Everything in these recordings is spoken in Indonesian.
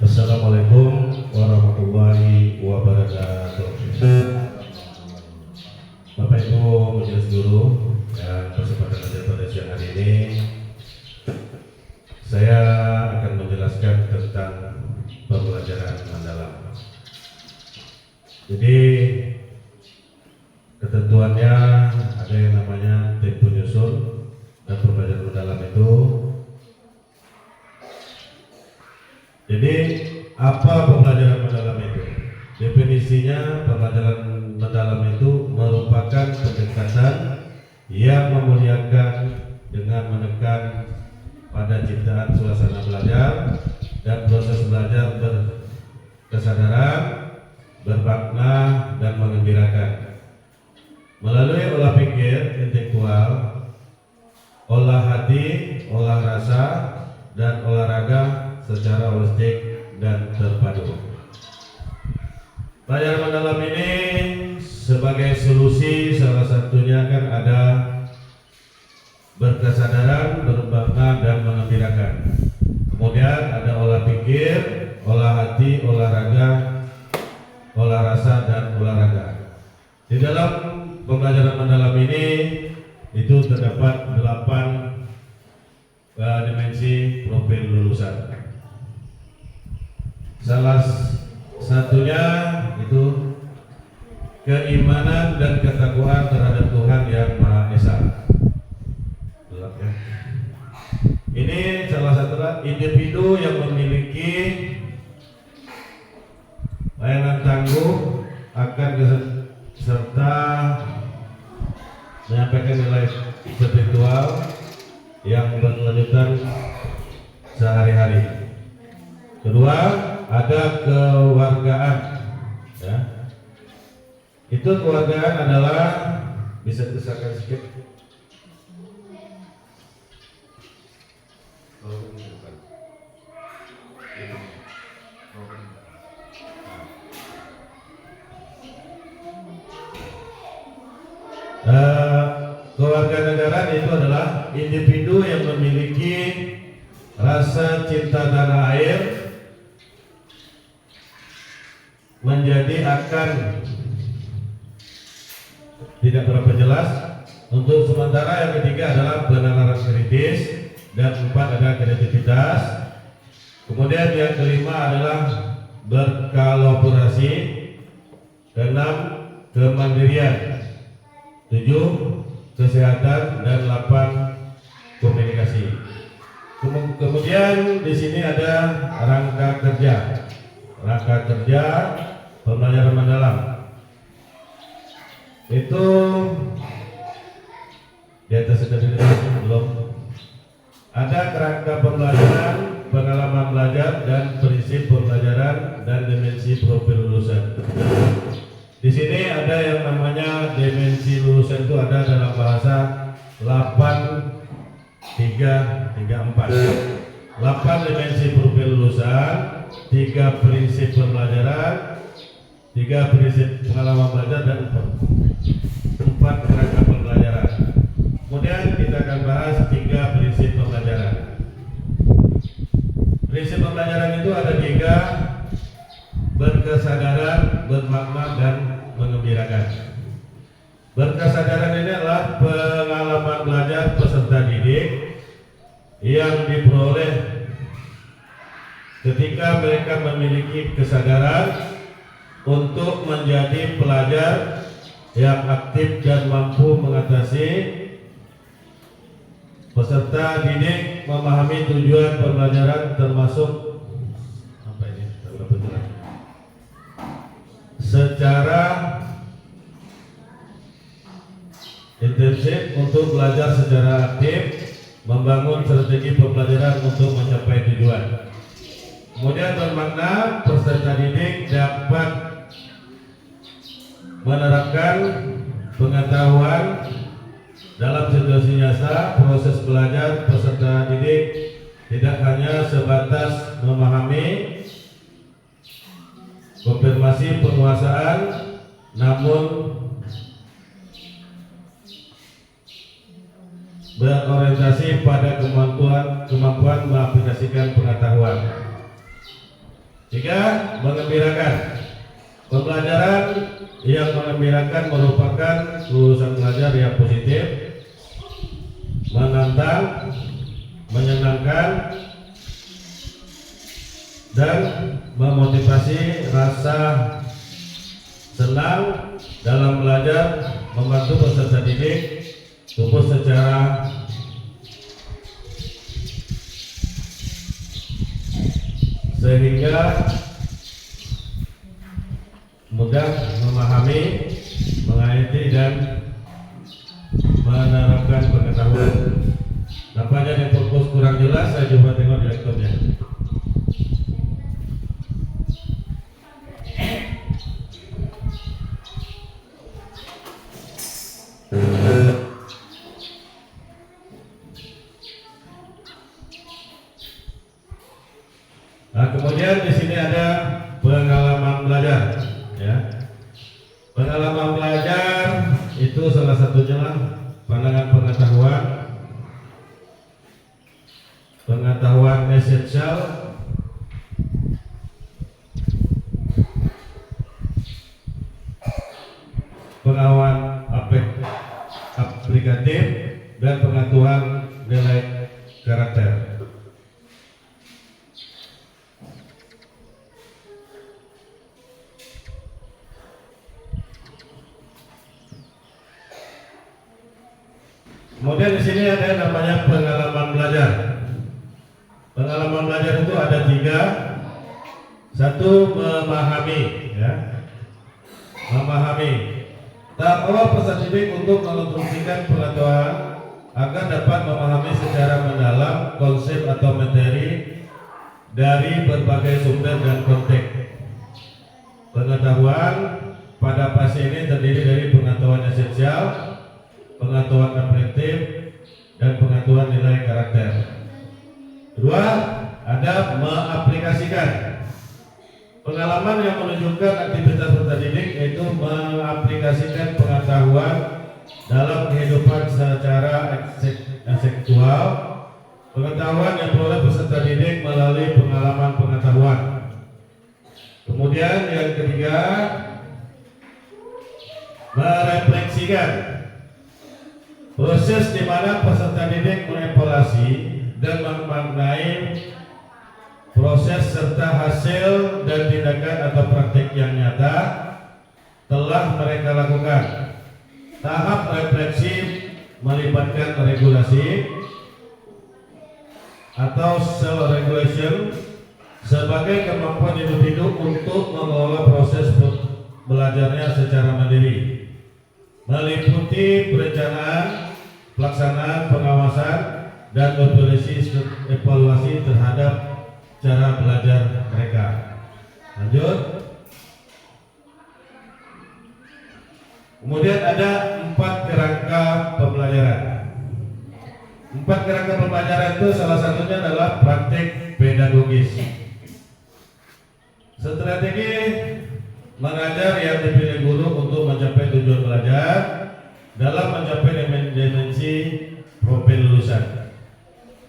Assalamualaikum warahmatullahi wabarakatuh. Bapak Ibu majelis guru yang berkesempatan hadir pada siang hari ini, saya akan menjelaskan tentang pembelajaran mendalam. Jadi ketentuannya ada yang namanya tim penyusun dan pembelajaran mendalam itu. Jadi apa pembelajaran mendalam itu? Definisinya, pembelajaran mendalam itu merupakan pendekatan yang memuliakan dengan menekan pada ciptaan suasana belajar dan proses belajar berkesadaran, bermakna dan menggembirakan. Melalui olah pikir intelektual, olah hati, olah rasa, dan olahraga secara holistik dan terpadu. Pelajaran mendalam ini sebagai solusi salah satunya kan ada berkesadaran, bermakna dan mengembirakan. Kemudian ada olah pikir, olah hati, olahraga, olah rasa dan olahraga. Di dalam pembelajaran mendalam ini itu terdapat 8 dimensi profil lulusan. Salah satunya itu keimanan dan ketakwaan terhadap Tuhan yang Maha Esa. Ini salah satu individu yang memiliki layanan tangguh akan serta menyampaikan nilai spiritual yang berkelanjutan sehari-hari. Kedua, ada kewargaan, ya. Itu kewargaan adalah, bisa dibesarkan sedikit. Kewarganegaraan itu adalah individu yang memiliki rasa cinta tanah air, menjadi akan tidak berapa jelas. Untuk sementara yang ketiga adalah penalaran kritis, dan 4 ada kreativitas. Kemudian yang kelima adalah berkolaborasi, 6 kemandirian, 7 kesehatan, dan 8 komunikasi. Kemudian di sini ada rangka kerja. Rangka kerja pembelajaran mendalam itu di atas ini belum ada kerangka pembelajaran, pengalaman belajar, dan prinsip pembelajaran dan dimensi profil lulusan. Di sini ada yang namanya dimensi lulusan, itu ada dalam bahasa 8-3-3-4. 8 dimensi profil lulusan, 3 prinsip pembelajaran, 3 prinsip pengalaman belajar, dan 4 kerangka pembelajaran. Kemudian kita akan bahas 3 prinsip pembelajaran. Prinsip pembelajaran itu ada 3: berkesadaran, bermakna, dan mengembirakan. Berkesadaran ini adalah pengalaman belajar peserta didik yang diperoleh ketika mereka memiliki kesadaran untuk menjadi pelajar yang aktif dan mampu mengatasi peserta didik, memahami tujuan pembelajaran termasuk secara intensif untuk belajar secara aktif, membangun strategi pembelajaran untuk mencapai tujuan. Kemudian bermakna, peserta didik dapat menerapkan pengetahuan dalam situasi nyata. Proses belajar peserta didik tidak hanya sebatas memahami konfirmasi penguasaan, namun berorientasi pada kemampuan mengaplikasikan pengetahuan. 3. Mengembirakan. Pembelajaran yang mengembirakan merupakan lulusan belajar yang positif, menantang, menyenangkan, dan memotivasi rasa senang dalam belajar, membantu peserta didik tumbuh secara sehingga mudah memahami, mengerti, dan menerapkan pengetahuan. Nampaknya di fokus kurang jelas, saya coba tengok di laptopnya. Nah, kemudian di sini ada pengalaman belajar, ya. Pengalaman belajar itu salah satunya lah pandangan pengetahuan esensial, pengetahuan aplikatif, dan pengetahuan nilai karakter. Kemudian di sini ada yang namanya pengalaman belajar. Pengalaman belajar itu ada 3. 1. Memahami, ya. Memahami. Tahap awal peserta didik untuk menginstruksikan pengetahuan agar dapat memahami secara mendalam konsep atau materi dari berbagai sumber dan konteks. Pengetahuan pada fase ini terdiri dari pengetahuan esensial, pengetahuan aplikatif, dan pengetahuan nilai karakter. 2. Ada mengaplikasikan. Pengalaman yang menunjukkan aktivitas peserta didik yaitu mengaplikasikan pengetahuan dalam kehidupan secara ekseksual. Pengetahuan yang diperoleh peserta didik melalui pengalaman pengetahuan. Kemudian yang ketiga, merefleksikan. Proses di mana peserta didik mengevaluasi dan memaknai proses serta hasil dan tindakan atau praktik yang nyata telah mereka lakukan. Tahap refleksi melibatkan regulasi atau self-regulation sebagai kemampuan individu untuk mengelola proses belajarnya secara mandiri, meliputi perencanaan, pelaksanaan, pengawasan, dan evaluasi terhadap cara belajar mereka. Lanjut. Kemudian ada 4 kerangka pembelajaran. 4 kerangka pembelajaran itu salah satunya adalah praktik pedagogis. Strategi mengajar yang dipilih guru untuk mencapai tujuan belajar dalam mencapai dimensi profil lulusan.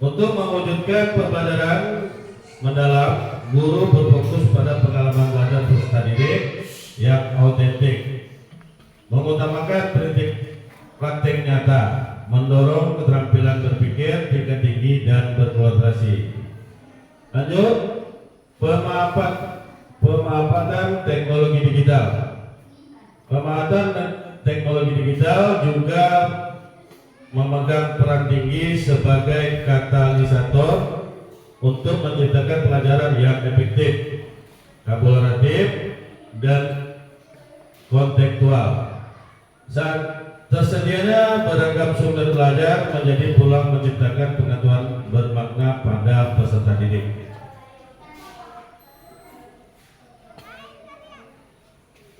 Untuk mewujudkan pembelajaran mendalam, guru berfokus pada pengalaman belajar peserta didik yang autentik, mengutamakan prinsip praktik nyata, mendorong keterampilan berpikir tingkat tinggi dan berkolaborasi. Lanjut, pemanfaatan teknologi digital. Pemanfaatan teknologi digital juga memegang peran tinggi sebagai katalisator untuk menciptakan pelajaran yang efektif, kolaboratif, dan kontekstual. Saat tersedianya beragam sumber belajar menjadi peluang menciptakan pengetahuan bermakna pada peserta didik.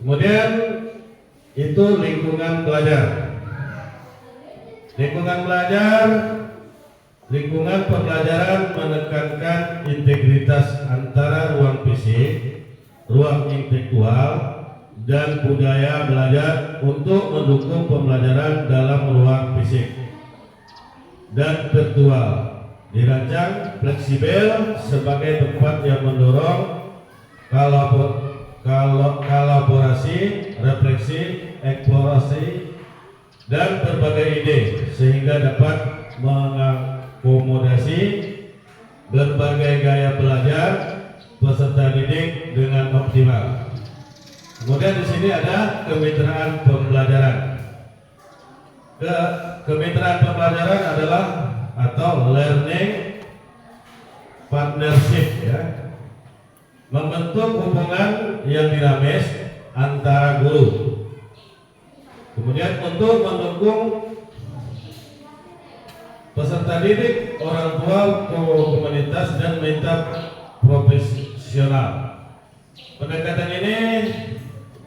Kemudian itu lingkungan belajar. Lingkungan pembelajaran menekankan integritas antara ruang fisik, ruang intelektual, dan budaya belajar untuk mendukung pembelajaran dalam ruang fisik. dan virtual. Dirancang fleksibel sebagai tempat yang mendorong kolaborasi, refleksi, eksplorasi, dan berbagai ide sehingga dapat mengakomodasi berbagai gaya belajar peserta didik dengan optimal. Kemudian di sini ada kemitraan pembelajaran. Kemitraan pembelajaran adalah atau learning partnership, ya, membentuk hubungan yang dinamis antara guru. Kemudian untuk mendukung peserta didik, orang tua, komunitas, dan mitra profesional. Pendekatan ini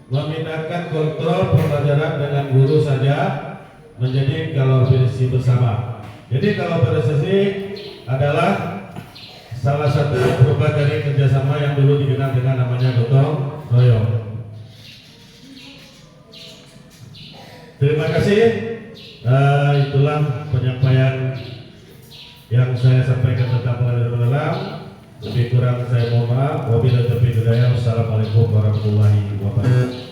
memindahkan kontrol pembelajaran dengan guru saja menjadi kolaborasi bersama. Jadi kolaborasi adalah salah satu perubahan dari kerjasama yang dulu dikenal dengan namanya gotong royong. Terima kasih. Itulah penyampaian yang saya sampaikan tentang pengadilan alam. Lebih kurang saya mohon maaf. Wabillahi taufiq wal hidayah. Wassalamualaikum warahmatullahi wabarakatuh.